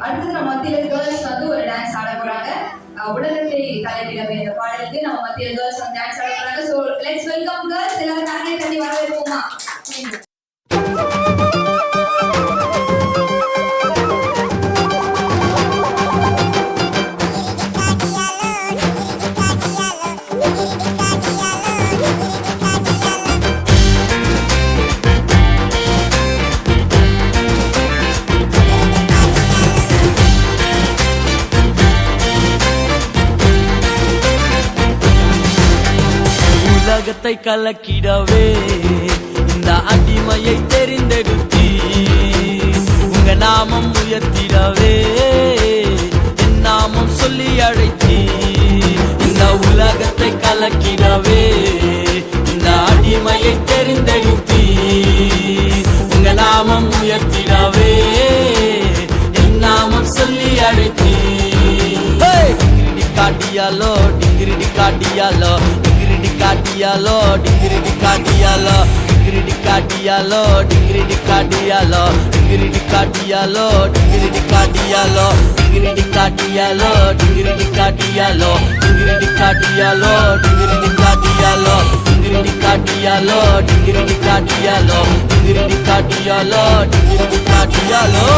அடுத்தது நம்ம மத்தியில கேர்ள்ஸ் வந்து ஒரு டான்ஸ் ஆட போறாங்க. உலகத்தை கலக்கிடவே இந்த பாடலுக்கு நம்ம மத்தியில கேர்ள்ஸ் வந்து டான்ஸ் ஆட போறாங்க. So let's welcome girls. எல்லாரும் கரங்களை தட்டி வரவேற்போமா. உலகத்தை கலக்கிடவே இந்த அடிமையை தெரிந்தெடுத்தி உங்க நாமம் உயர்த்திடவே என் நாமம் சொல்லி அழைத்தி. இந்த உலகத்தை கலக்கிடவே இந்த அடிமையை தெரிந்தெடுத்தி உங்க நாமம் உயர்த்திடவே என் நாமம் சொல்லி அழைத்தி. காட்டியாலோ டிங்கிரிடி காட்டியாலோ டிங்கிரிடி காட்டியாலோ டிங்கிரிடி காட்டியாலோ டிங்கிரிடி காட்டியாலோ டிங்கிரிடி காட்டியாலோ டிங்கிரிடி காட்டியாலோ டிங்கிரிடி காட்டியாலோ டிங்கிரிடி காட்டியாலோ டிங்கிரிடி காட்டியாலோ டிங்கிரிடி காட்டியாலோ டிங்கிரிடி காட்டியாலோ டிங்கிரிடி காட்டியாலோ டிங்கிரிடி காட்டியாலோ டிங்கிரிடி காட்டியாலோ டிங்கிரிடி காட்டியாலோ.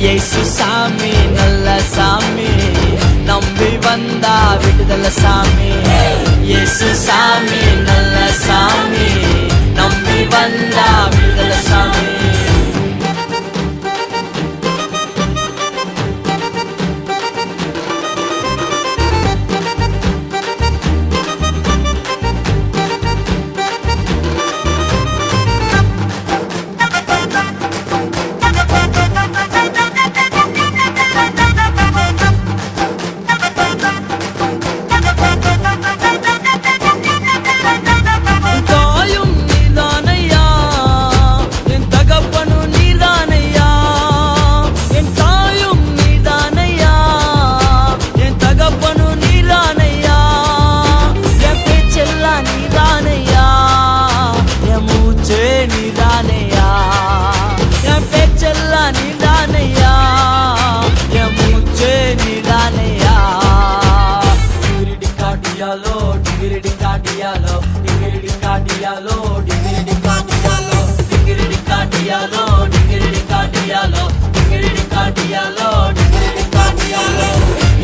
இயேசு சாமி நல்ல சாமி நம்பி வந்தா விடுதலை சாமி. இயேசு சாமி நல்ல சாமி நம்பி வந்தா விடுதலை சாமி.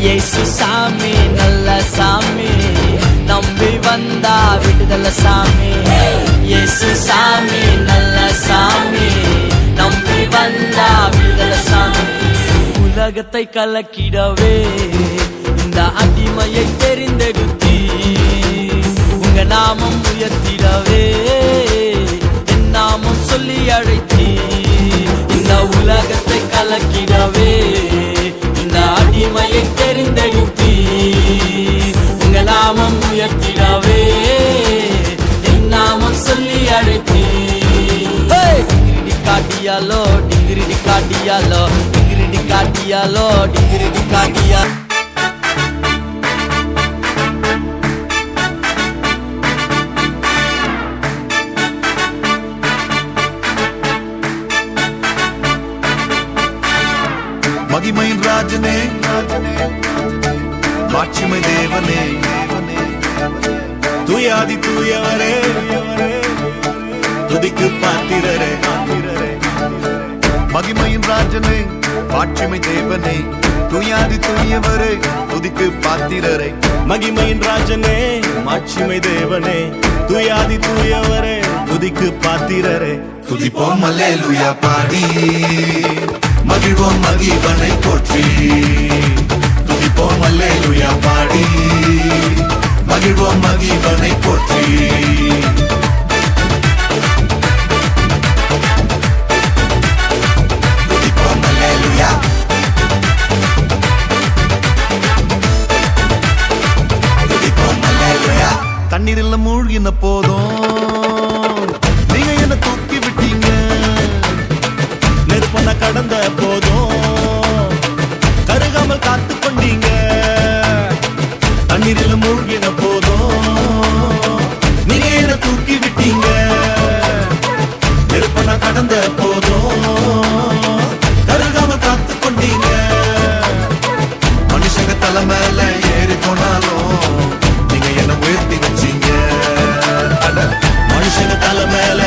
இயேசு சாமி நல்ல சாமி நம்பி வந்தா விடுதலை சாமி. இயேசு சாமி நல்ல சாமி நம்பி வந்தா விடுதலை சாமி. உலகத்தை கலக்கிடவே இந்த அடிமையை தெரிந்தெடுத்தி உங்க நாமம் உயர்த்திடவே என் நாமம் சொல்லி அழைத்தி. இந்த உலகத்தை கலக்கிடவே இந்த அடிமையை தெரிந்தெடுத்தி உங்க நாமம் உயர்த்திடவே என் நாமம் சொல்லி அழைத்தி. டிங்கிரிடி காட்டியாலோ டிங்கிரிடி காட்டியாலோ டிங்கிரிடி காட்டியாலோ டிங்கிரிடி காட்டியாலோ. மகிமையின் ராஜனே மாட்சிமை தேவனே தூயாதி தூயவரே துதிக்கு பாத்திரரே மகிமையின் ராஜனே மாட்சிமை தேவனே துயாதி துயவரே துதிக்கு பாத்திரரே மகிமையின் ராஜனே மாட்சிமை தேவனே துயாதி தூயவரே துதிக்கு பாத்திரரே துதிப்போம் அல்லேலூயா பாடி மகிழ்வோம் மகிவனை போற்றி துதிப்போம் அல்லேலூயா பாடி மகிழ்வோம் மகிவனை போற்றி துதிப்போம் அல்லேலூயா துதிப்போம் அல்லேலூயா தண்ணீரில் மூழ்கின போதும் நீங்க என்ன தூக்கி விட்டீங்க நெருப்பன கடந்த போதும் கருகாமல் காத்து கொண்டீங்க தண்ணீரில் மூழ்கின போதும் நீங்க என்ன தூக்கி விட்டீங்க நெருப்பன கடந்த போதும் கருகாம காத்து கொண்டீங்க மனுஷங்க தலை மேல ஏறி போனாலும் நீங்க என்ன உயர்த்தி வச்சீங்க அட, மனுஷங்க தலை மேல